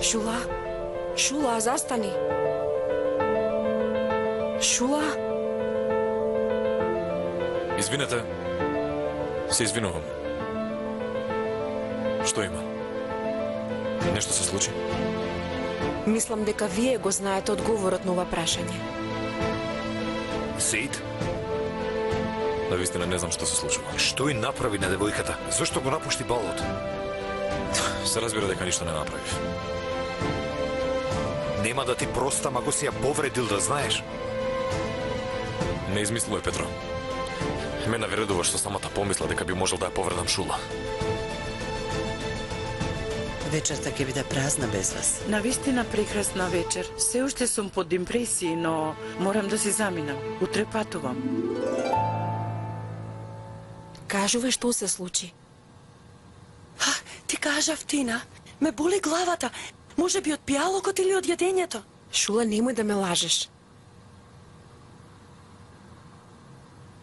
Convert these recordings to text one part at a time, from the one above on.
Шула? Шула, застани. Шула? Извинете. Се извинувам. Што има? Нешто се случи? Мислам дека вие го знаете одговорот на ова прашање. Сеид? Навистина не знам што се случува. Што и направи на девојката? Зошто го напушти балот? Се разбира дека ништо не направив. Нема да ти простам ако си ја повредил, да знаеш. Не измислувај, Петро. Ме навредува што самата помисла дека би можел да ја повредам Шула. Вечерта ќе биде празна без вас. Навистина прекрасна вечер. Се уште сум под импресии, но морам да си заминам. Утре патувам. Кажувај што се случи. Ти кажав, Тина. Ме боли главата. Може би од пијалокот или од јадењето. Шула, немој да ме лажеш.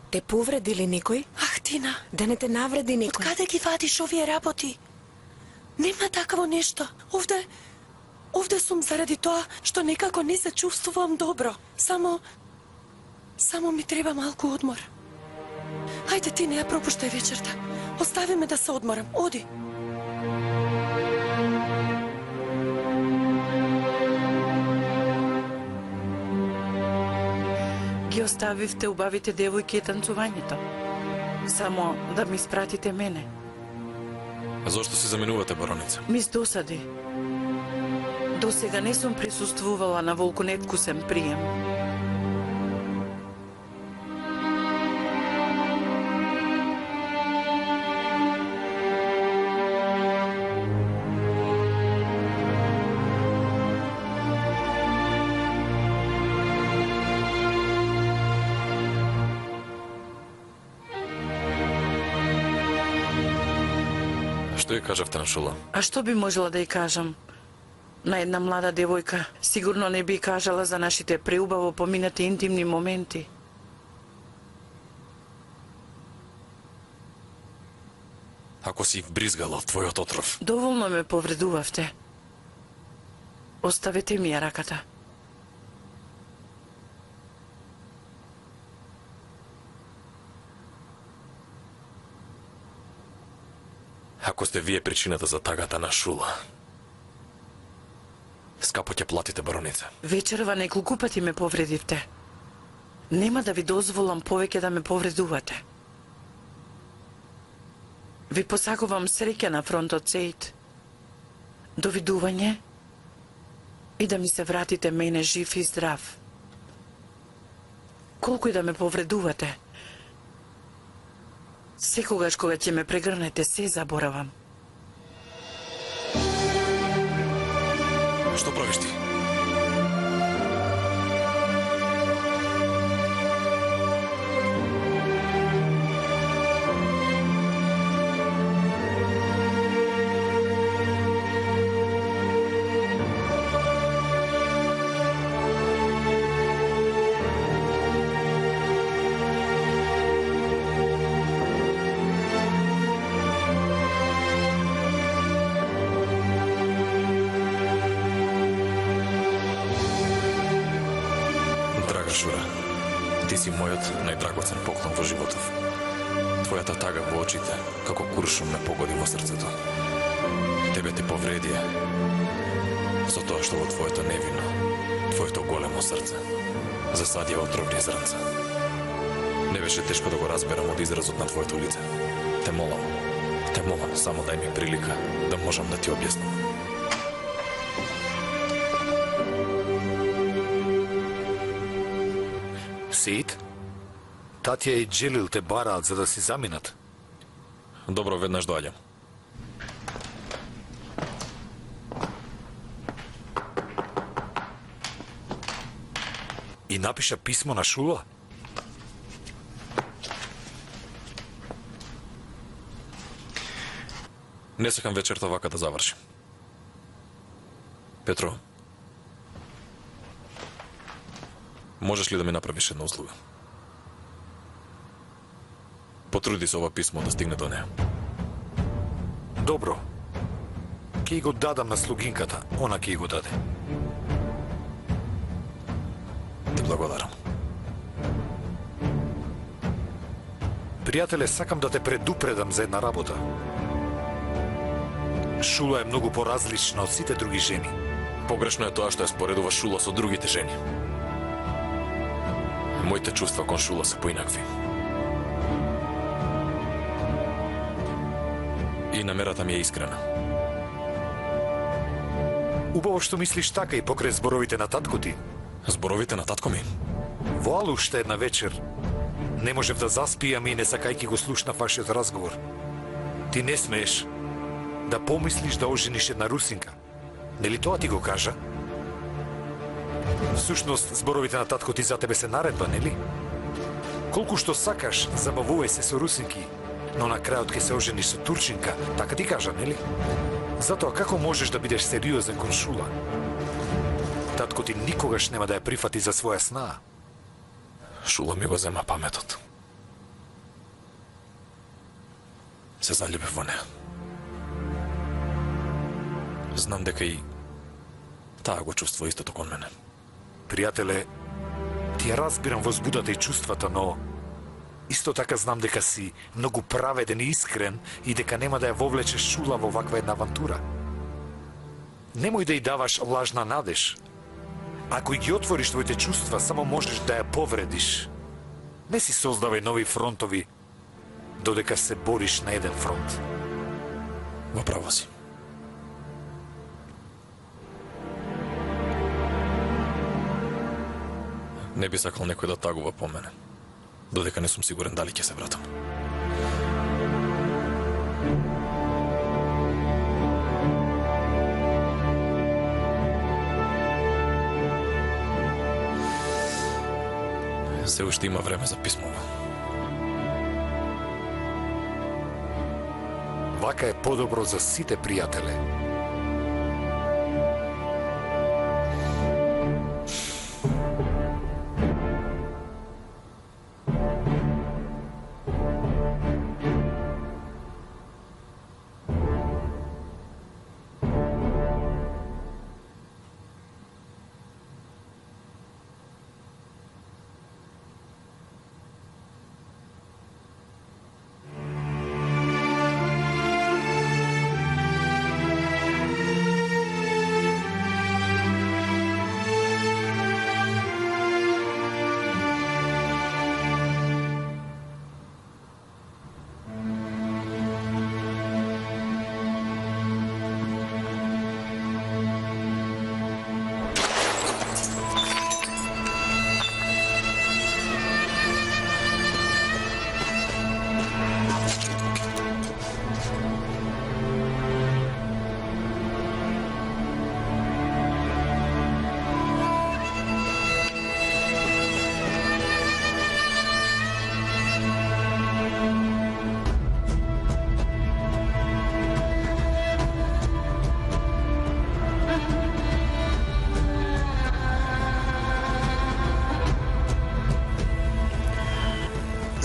Те повредили некој? Ах, Тина. Да не те навреди некој? Од каде ги вадиш овие работи? Нема такво нешто. Овде сум заради тоа што некако не се чувствувам добро. Само ми треба малку одмор. Хајде, ти не ја пропуштај вечерта. Остави ме да се одморам. Оди. Ги оставивте убавите девојки и танцувањето. Само да ми спратите мене. А зошто се заминувате, бароница? Ми досади. До сега не сум присуствувала на волконеткусен прием. Што ја кажавте на Шула? А што би можела да ја кажам? На една млада девојка сигурно не би кажала за нашите преубаво поминати интимни моменти. Ако си вбризгала од твојот отров. Доволно ме повредувавте. Оставете ми ја раката. Ако сте вие причината за тагата на Шула, скапо ќе платите, бароница. Вечерва неколку пати ме повредивте. Нема да ви дозволам повеќе да ме повредувате. Ви посакувам среќа на фронтот, Сеид. Довидување и да ми се вратите мене жив и здрав. Колку и да ме повредувате, секогаш кога ќе ме прегрнете, се заборавам. Што правиш ти? Шура, ти си мојот најдрагоцен поклон во животов. Твојата тага во очите, како куршум ме погоди во срцето. Тебе ти повредија со тоа што во твоето невино, твоето големо срце засадија отровни зрнца. Не беше тешко да го разберам од изразот на твоето лице. Те молам, само дај ми прилика да можам да ти објаснам. Сеид? Татја и Джилил те бараат за да си заминат. Добро, веднаш доаѓам. И напиша писмо на Шула? Не сакам вечерта вака да заврши. Петро, можеш ли да ми направиш една услуга? Потруди се ова писмо да стигне до неа. Добро. ќе го дадам на слугинката, она ќе го даде. Ти благодарам. Пријателе, сакам да те предупредам за една работа. Шула е многу поразлична од сите други жени. Погрешно е тоа што ја споредува Шула со другите жени. Моите чувства кон Шула се поинакви. И намерата ми е искрена. Убаво што мислиш така и покрај зборовите на татко ти. Зборовите на татко ми? Во Алушта една вечер не можев да заспијам и не сакајќи го слушнав вашиот разговор. Ти не смееш да помислиш да ожениш една русинка. Нели тоа ти го кажа? Всушност, зборовите на татко ти за тебе се наредба, нели? Колку што сакаш, забавувај се со русинки, но на крајот ќе се ожениш со турчинка, така ти кажа, нели? Затоа како можеш да бидеш сериозен кон Шула? Татко ти никогаш нема да ја прифати за своја снаа. Шула ми го зема паметот. Се залюбив во неа. Знам дека и таа го чувствува истото кон мене. Пријателе, ти ја разбирам возбудата и чувствата, но исто така знам дека си многу праведен и искрен и дека нема да ја вовлечеш Шула во ваква една авантура. Немој да ја даваш лажна надеж. Ако и ги отвориш твоите чувства, само можеш да ја повредиш. Не си создавај нови фронтови, додека се бориш на еден фронт. Во право си. Не би сакал некој да тагува по мене, додека не сум сигурен дали ќе се вратам. Се уште има време за писмово. Вака е подобро за сите пријателе.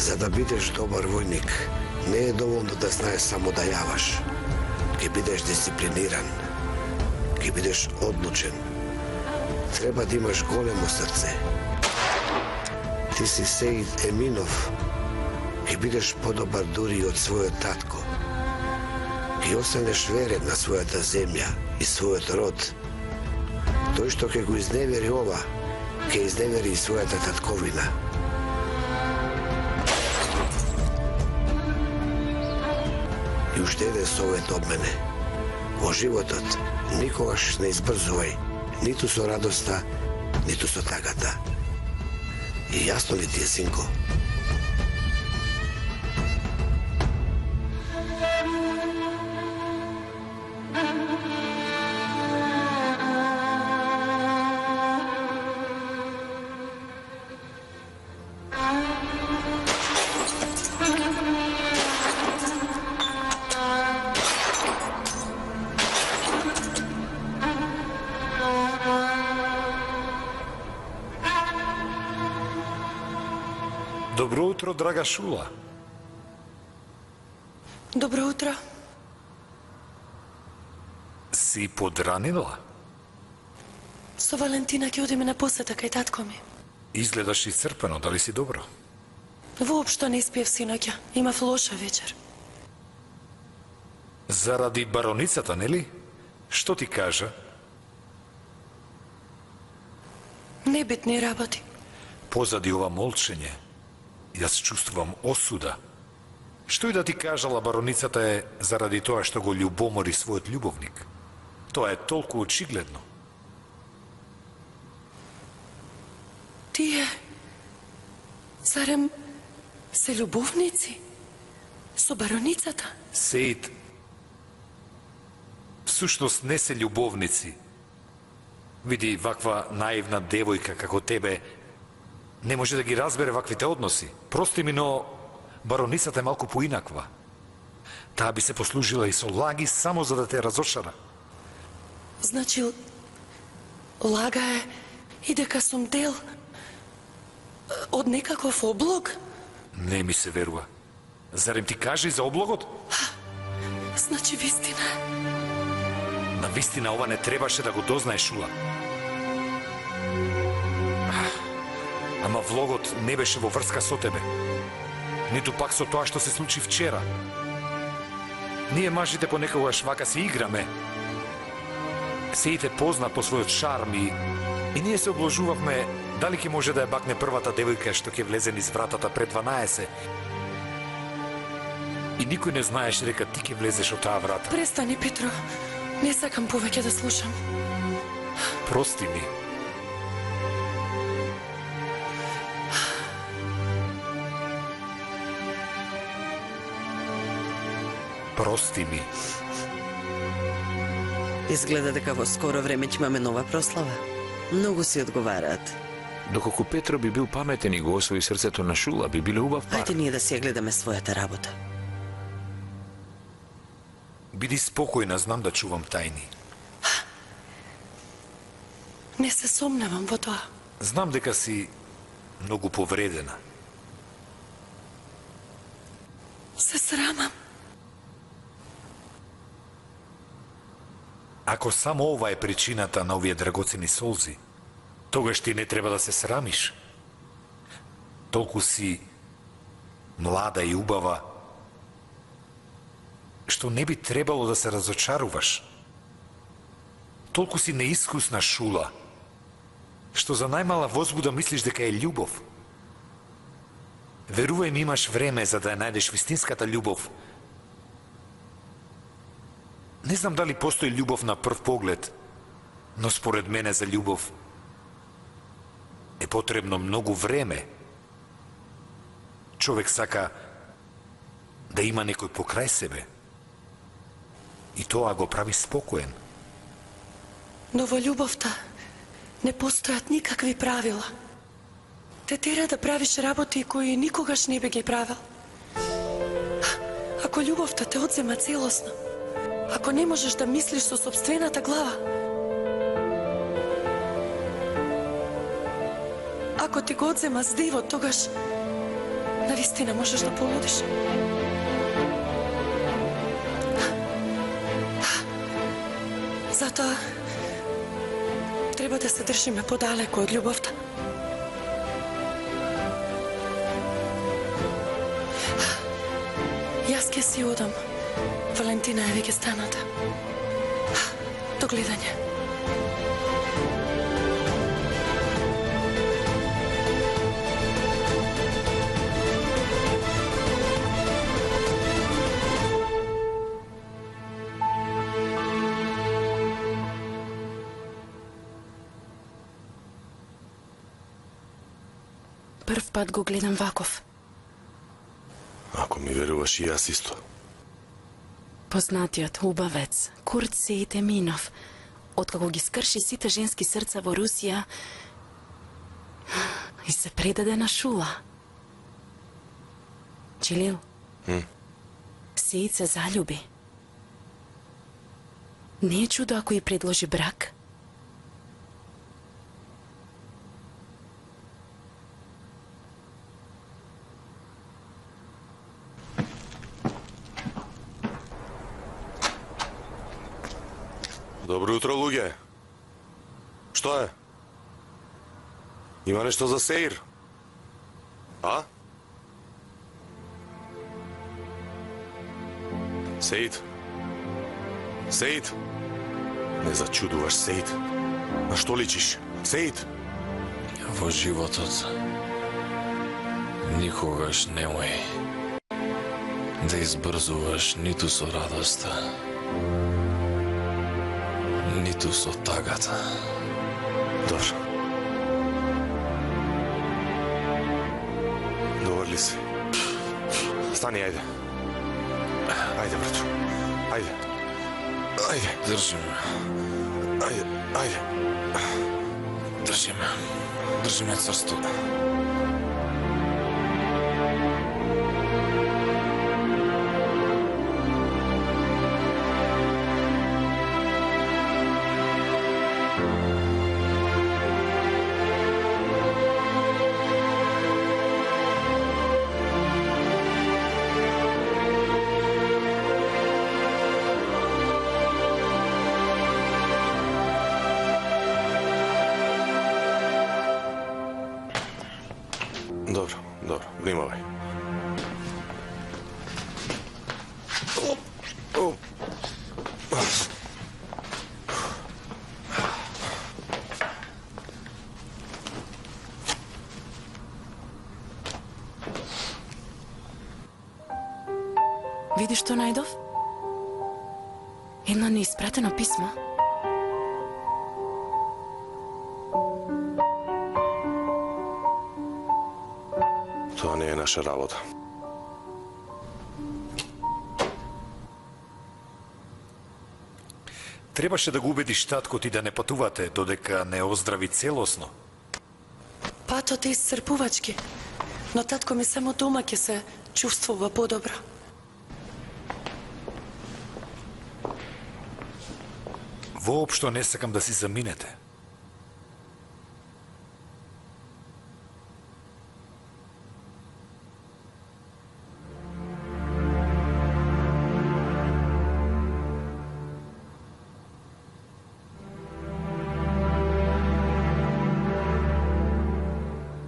За да бидеш добар војник, не е доволно да знаеш само да јаваш. Ке бидеш дисциплиниран, ке бидеш одлучен. Треба да имаш големо срце. Ти си Сеид Еминов, ке бидеш подобар дури од својот татко. Ке останеш верен на својата земја и својот род. Тој што ке го изневери ова, ке изневери и својата татковина. И уште еден совет од мене. Во животот никогаш не избрзувај, ниту со радоста, ниту со тагата. И јасно ли ти е, синко? Добро утро, драга Шула. Добро утро. Си подранила? Со Валентина ќе одиме на посета кај татко ми. Изгледаш исцрпено, дали си добро? Воопшто не спиев синоќа. Имав лоша вечер. Заради бароницата, нели? Што ти кажа? Небитни работи. Позади ова молчење, јас чувствувам осуда. Што и да ти кажала бароницата е заради тоа што го љубомори својот љубовник. Тоа е толку очигледно. Тие, зарем се љубовници со бароницата? Сеид, всушност не се љубовници. Види, ваква наивна девојка како тебе не може да ги разбере ваквите односи. Прости ми, но бароницата е малку поинаква. Таа би се послужила и со лаги само за да те разошара. Значи, лага е и дека сум дел од некаков облог? Не ми се верува. Зарем ти кажи за облогот? Значи, вистина. На вистина ова не требаше да го дознаеш, Шула. Ама влогот не беше во врска со тебе. Ниту пак со тоа што се случи вчера. Ние мажите понекогаш вака си играме. Сеите позна по својот шарм и ние се обложувавме дали ќе може да ја бакне првата девојка што ќе влезе низ вратата пред 12. И никој не знаеше дека ти ќе влезеш од таа врата. Престани, Петро. Не сакам повеќе да слушам. Прости ми. Прости ми. Изгледа дека во скоро време ќе имаме нова прослава. Многу си одговараат. Доколку Петро би бил паметен и го освои срцето на Шула, би биле убав пар. Хајде ние да си ја гледаме својата работа. Биди спокојна, знам да чувам тајни. Не се сомневам во тоа. Знам дека си многу повредена. Се срамам. Ако само ова е причината на овие драгоцени солзи, тогаш ти не треба да се срамиш. Толку си млада и убава, што не би требало да се разочаруваш. Толку си неискусна, Шула, што за најмала возбуда мислиш дека е љубов. Верувај ми, имаш време за да ја најдеш вистинската љубов. Не знам дали постои љубов на прв поглед, но според мене за љубов е потребно многу време. Човек сака да има некој покрај себе. И тоа го прави спокоен. Но во љубовта не постојат никакви правила. Те тера да правиш работи кои никогаш не би ги правил. Ако љубовта те одзема целосно, ако не можеш да мислиш со сопствената глава, ако ти го одзема здивот, тогаш навистина можеш да полудиш. Затоа треба да се држиме подалеку од љубовта. Јас ке си одам. Валентина е веќе станата. До гледање. Прв пат го гледам ваков. Ако ми веруваш и јас исто. Познатиот убавец, Курт Сеит Еминов, откако ги скрши сите женски срца во Русија и се предаде на Шула. Джилил, Сеит се заљуби. Не е чудо ако и предложи брак. Добро утро, луѓе. Што е? Има нешто за сеир? А? Сеид? Сеид? Не зачудуваш, Сеид. На што личиш? Сеид? Во животот никогаш немој да избрзуваш ниту со радоста, ниту со тагата. Добро. Добар ли си? Стани, ајде. Ајде, брато. Ајде. Ајде. Држи ме. Ајде, ајде. Држи ме. Држи ме црсто. Добро, добро, внимавај. Видиш што најдов? Едно неиспратено писмо. Тоа не е наша работа. Требаше да го убедиш таткот и да не патувате додека не оздрави целосно. Патот е исцрпувачки, но татко ми само дома ќе се чувствува подобро. Воопшто не сакам да си заминете.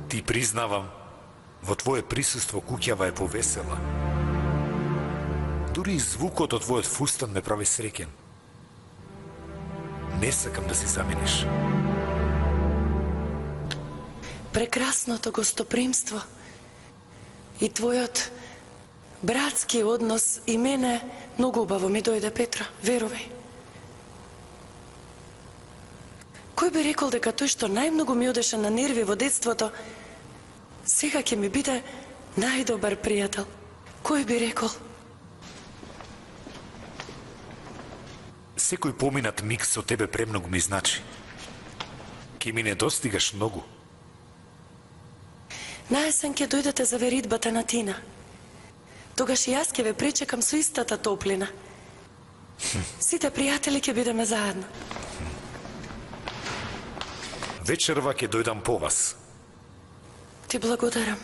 Ти признавам, во твое присуство куќава е повесела. Дури и звукот од твојот фустан ме прави среќен. Не сакам да си заминеш. Прекрасното гостопримство и твојот братски однос и мене многу убаво ми дојде, Петра, верувај. Кој би рекол дека тој што најмногу ми одеше на нерви во детството, сега ќе ми биде најдобар пријател? Кој би рекол? Секој поминат миг со тебе премногу ми значи. Ке ми не достигаш многу. На есен ќе дојдете за веридбата на Тина. Тогаш и јас ќе ве пречекам со истата топлина. Сите пријатели ќе бидеме заедно. Вечерва ќе дојдам по вас. Ти благодарам.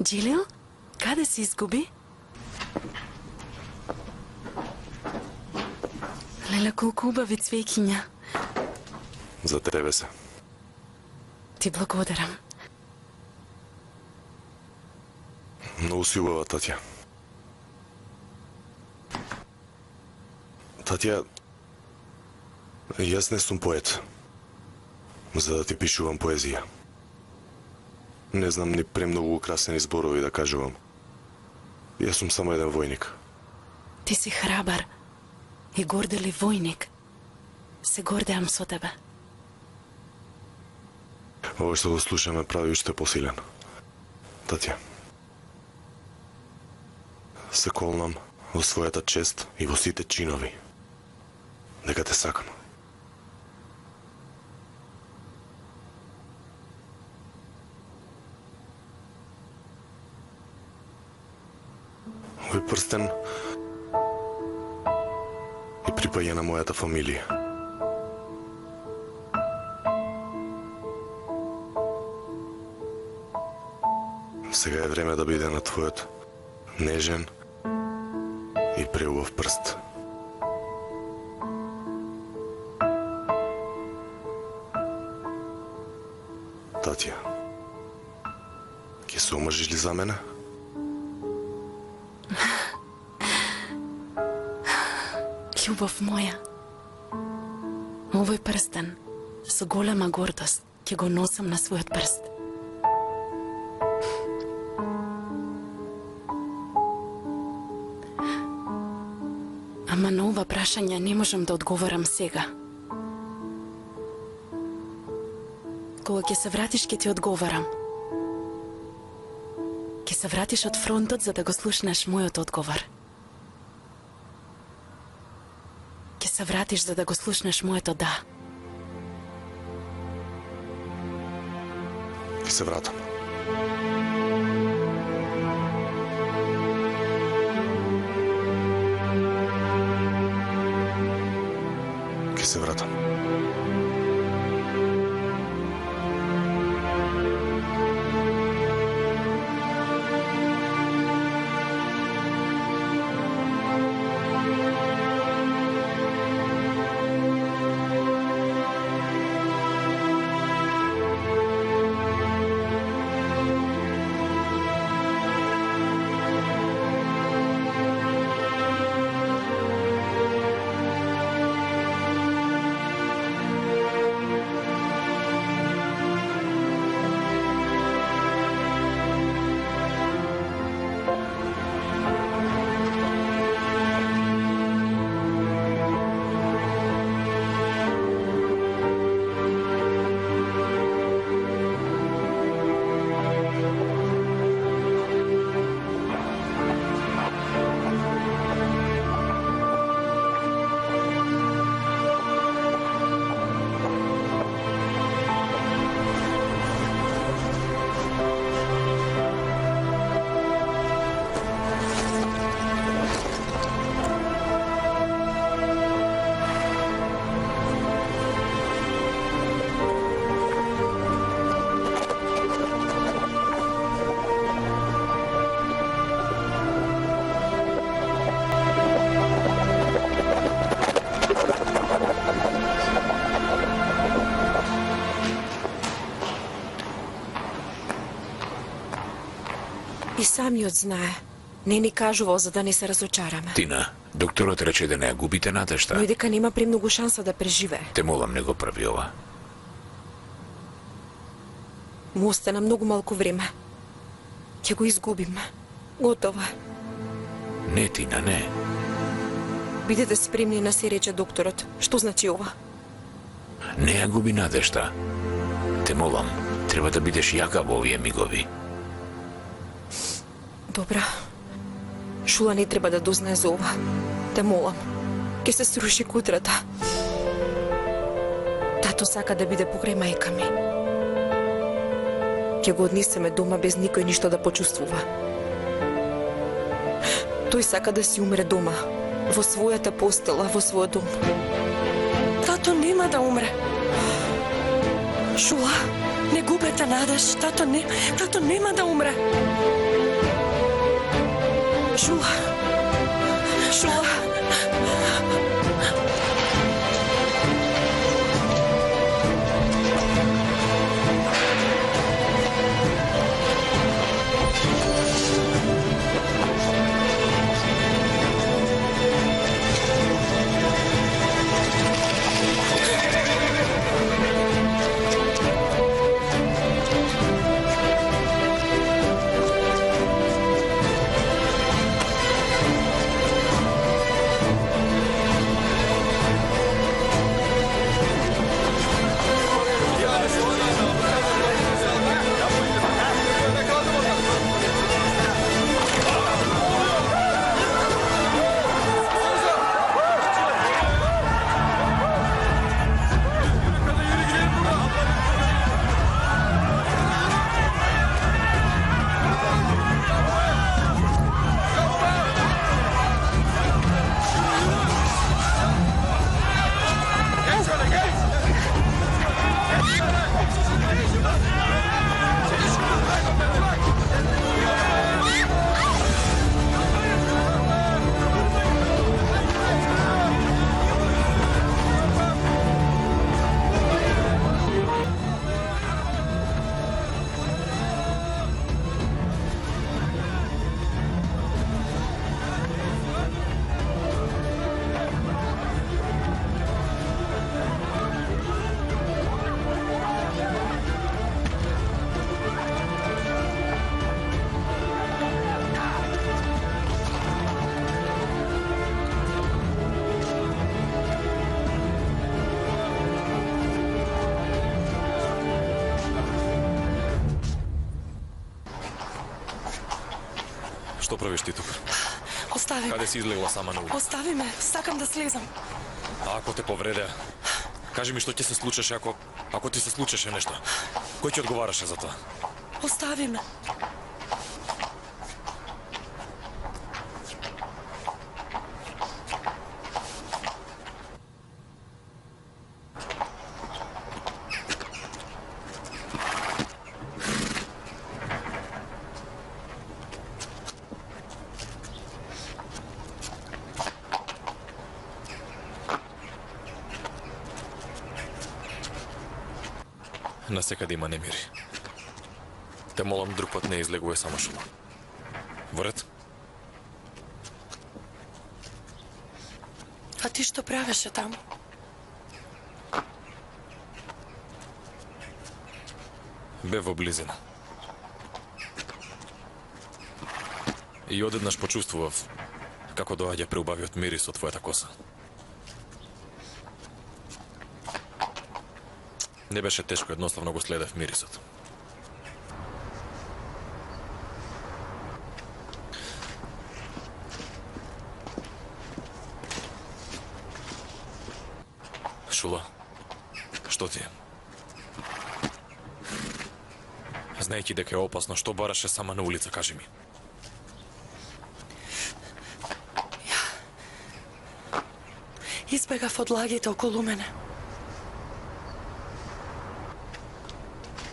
Джилил, каде се изгуби? Леле, колку убави цвеќиња. За тебе се. Ти благодарам. Многу си убава, Татја. Татја, јас не сум поет, за да ти пишувам поезија. Не знам ни премногу украсени зборови да кажувам. Јас сум само еден војник. Ти си храбар и гордели војник. Се гордеам со тебе. Ова што го слушаме прави уште посилен. Татја, се колнам во својата чест и во сите чинови, дека те сакам. Овој прстен и припаѓа на мојата фамилија. Сега е време да биде на твојот нежен и преубав прст. Татја, ќе се омржиш ли за мене? Љубов моја, овој прстен со голема гордост ќе го носам на својот прст. Ама на ова прашање не можам да одговорам сега. Кога ќе се вратиш, ќе ти одговорам. Ќе се вратиш од фронтот за да го слушнеш мојот одговор. Ќе се вратиш за да го слушнеш моето да. Ќе се вратам. Ќе се вратам. И самиот знае. Не ни кажувал за да не се разочараме. Тина, докторот рече да не ја губите надежта. Но и дека нема премногу шанса да преживее. Те молам, не го прави ова. Му остана многу малку време. Ќе го изгубиме. Готово е. Не, Тина, не. Бидете спремни на се рече докторот. Што значи ова? Не ја губи надежта. Те молам, треба да бидеш јака во овие мигови. Добра. Шула не треба да дознае за ова. Те молам. Ке се сруши кутрата. Тато сака да биде покрај мајка ми. Ке го однесеме дома без никој ништо да почувствува. Тој сака да си умре дома, во својата постела, во својот дом. Тато нема да умре. Шула, не губете надеж. Тато нема да умре. Шула. Шула. Што правиш ти тука? Остави ме. Каде си излегла сама на улица? Остави ме. Сакам да слезам. А ако те повредеа? Кажи ми што ќе се случеше ако ти се случеше нешто? Кој ќе одговараше за тоа? Остави ме. Насекаде има немири. Те молам друг пат не излегуве само Шула. Во ред? А ти што правеше таму? Бе во близина. И одеднаш почувствував како доаѓа преубавиот мирис од твојата коса. Не беше тешко, едноставно го следев мирисот. Шула, што ти е? Знаејќи дека е опасно, што бараше сама на улица, кажи ми. Избегав од лагите околу мене.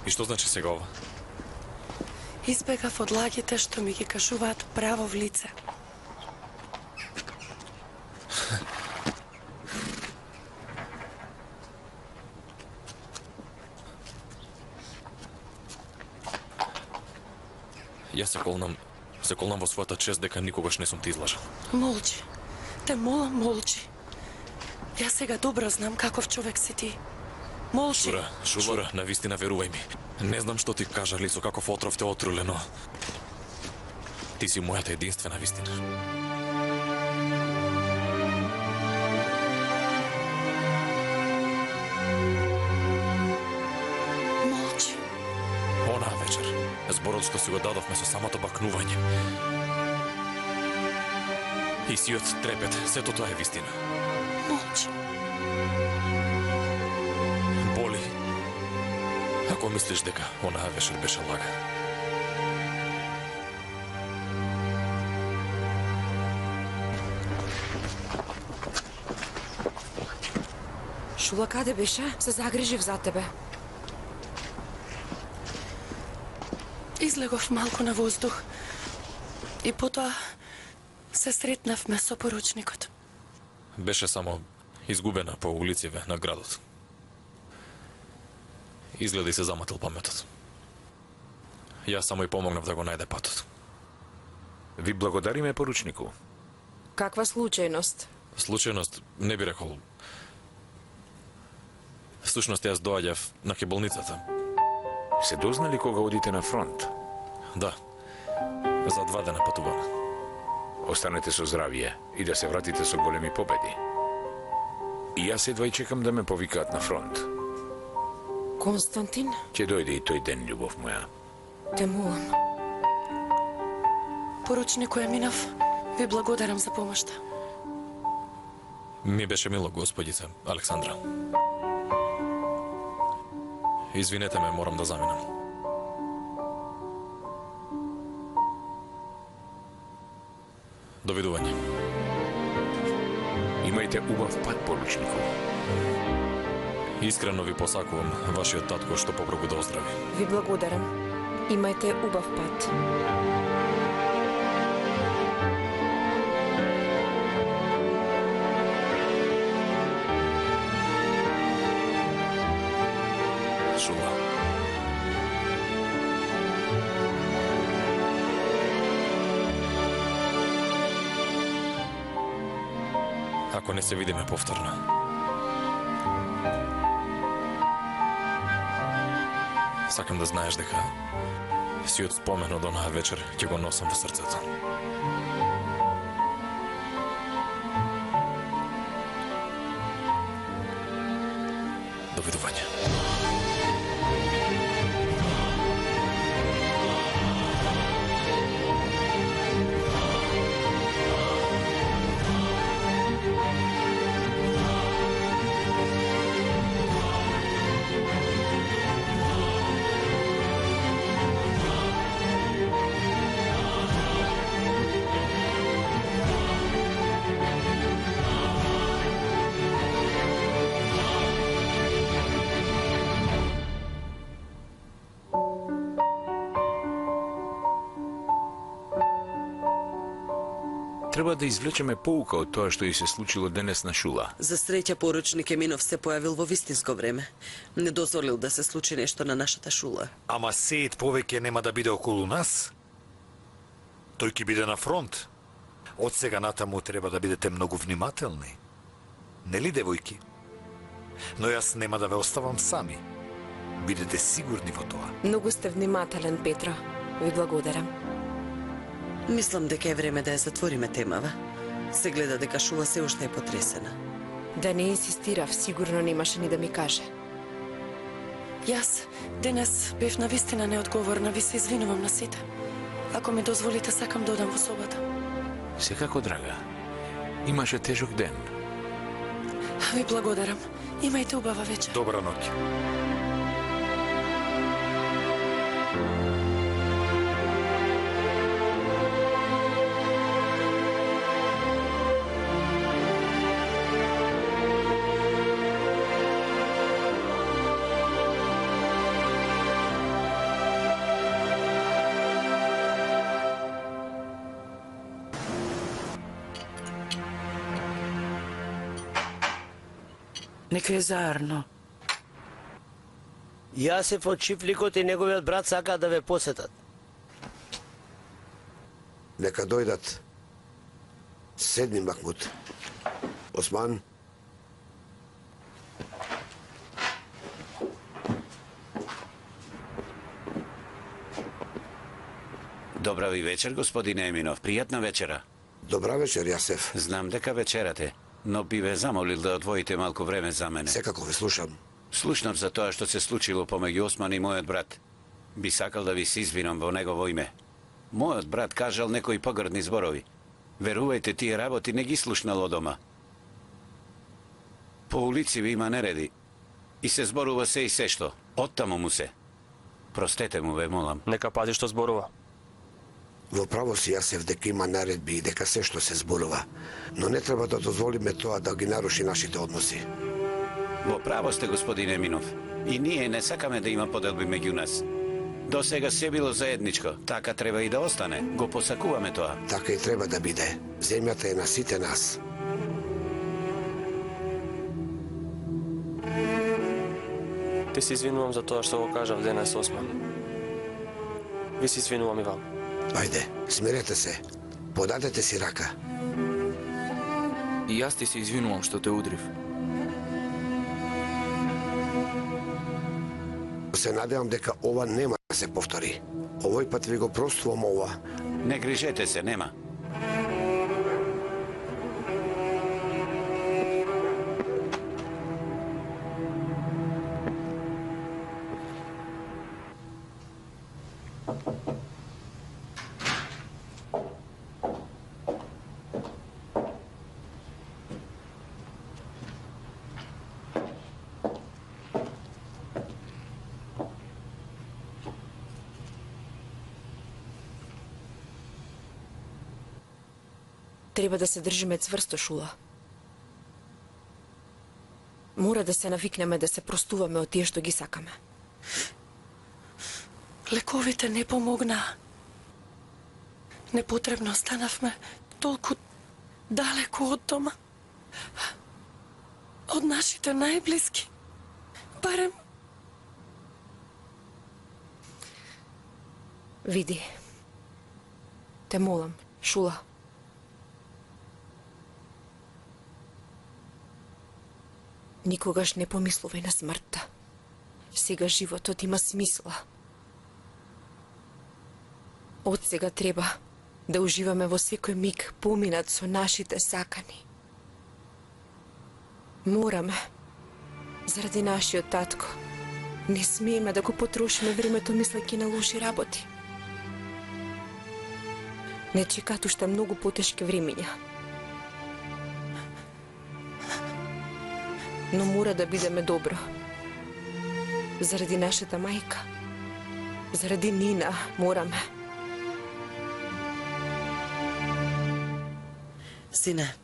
И што значи сега ова? Избегав од лагите што ми ги кажуваат право в лице. Јас се колнам во својата чест дека никогаш не сум ти излажал. Молчи. Те молам, молчи. Јас сега добро знам каков човек си ти. Молчи. Шура, навистина верувај ми. Не знам што ти кажали, со каков отров те отруле, но ти си мојата единствена вистина. Молчи. Онаа вечер, зборот што си го дадовме со самото бакнување. И сиот трепет, сето тоа е вистина. Молчи. Боли. Ако мислиш дека онаа вечер беше лага. Шула, каде беше? Се загрижив за тебе. Излегов малку на воздух. И потоа се сретнавме со поручникот. Беше само изгубена по улиците на градот. Изгледа и се заматил паметот. Јас само и помогнав да го најде патот. Ви благодариме, поручнику. Каква случајност? Случајност не би рекол. Всушност јас доаѓав на болницата. Се дознали кога одите на фронт? Да. За 2 дена патуваме. Останете со здравје и да се вратите со големи победи. И јас едва и чекам да ме повикаат на фронт. Константин, Ќе дојде и тој ден, љубов моја. те молам. Поручнику Еминов, ви благодарам за помошта. Ми беше мило, господице Александра. Извинете ме, морам да заминам. Довидување. Имајте убав пат, поручнику. Искрено ви посакувам вашиот татко што попрву да оздрави. Ви благодарам. Имајте убав пат. Шула. Ако не се видиме повторно, сакам да знаеш дека сиот спомен од онаа вечер ќе го носам во срцето. Довидување. Треба да извлечеме поука од тоа што и се случило денес на Шула. За среќа поручник Еминов се појавил во вистинско време. Не дозволил да се случи нешто на нашата Шула. Ама Сеид повеќе нема да биде околу нас. Тој ќе биде на фронт. Од сега натаму треба да бидете многу внимателни. Нели, девојки? Но јас нема да ве оставам сами. Бидете сигурни во тоа. Многу сте внимателен, Петро. Ви благодарам. Мислам дека е време да ја затвориме темава. Се гледа дека Шула се уште е потресена. Да не инсистирав, сигурно немаше ни да ми каже. Јас денес бев навистина неодговорна, ви се извинувам на сите. Ако ми дозволите, сакам да одам во собата. Секако, драга. Имаше тежок ден. Ви благодарам. Имајте убава вечер. Добра ноќ. Нека е заарно. Јасев од Чифликот и неговиот брат сакаат да ве посетат. Нека дојдат. Седни, Махмуд. Осман. Добра ви вечер, господине Еминов. Пријатна вечера. Добра вечер, Јасев. Знам дека вечерате, но би ве замолил да одвоите малку време за мене. Секако ве слушам. Слушнав за тоа што се случило помеѓу Осман и мојот брат. Би сакал да ви се извинам во негово име. Мојот брат кажал некои погрдни зборови. Верувајте, тие работи не ги слушнал од дома. По улици ви има нереди и се зборува се и се што. Оттаму му се. Простете му, ве молам. Нека пази што зборува. Во право си, Јасев, дека има наредби и дека се што се зборува. Но не треба да дозволиме тоа да ги наруши нашите односи. Во право сте, господин Еминов. И ние не сакаме да има поделби меѓу нас. До сега се било заедничко. Така треба и да остане. Го посакуваме тоа. Така и треба да биде. Земјата е на сите нас. Ти се извинувам за тоа што го кажав денес, Осман. Ви се извинувам и вам. Ајде, смирете се. Подадете си рака. И јас ти се извинувам што те удрив. Се надевам дека ова нема да се повтори. Овој пат ви го простувам ова. Не грижете се, нема. Треба да се држиме цврсто, Шула. Мора да се навикнеме да се простуваме од тие што ги сакаме. Лековите не помогнаа. Непотребно останавме толку далеко од дома. Од нашите најблиски. Барем... Види. Те молам, Шула. Никогаш не помислувај на смртта. Сега животот има смисла. Од сега треба да уживаме во секој миг поминат со нашите сакани. Мораме, заради нашиот татко. Не смееме да го потрошиме времето мислејќи на лоши работи. Не чекат уште многу потешки времиња. Но мора да бидеме добро. Заради нашата мајка. Заради Нина мораме. Сине,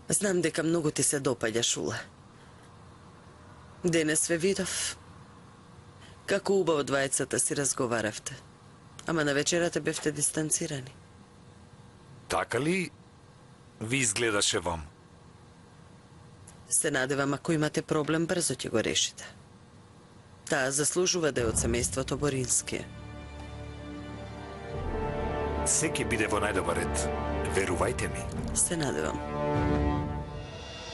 знам дека многу ти се допаѓа Шула. Денес ве видов. Како убаво двајцата си разговаравте. Ама на вечерата бевте дистанцирани. Така ли ви изгледаше вам? Се надевам, ако имате проблем, брзо ќе го решите. Таа заслужува да е од семејството Борински. Се ќе биде во најдобар ред. Верувајте ми. Се надевам.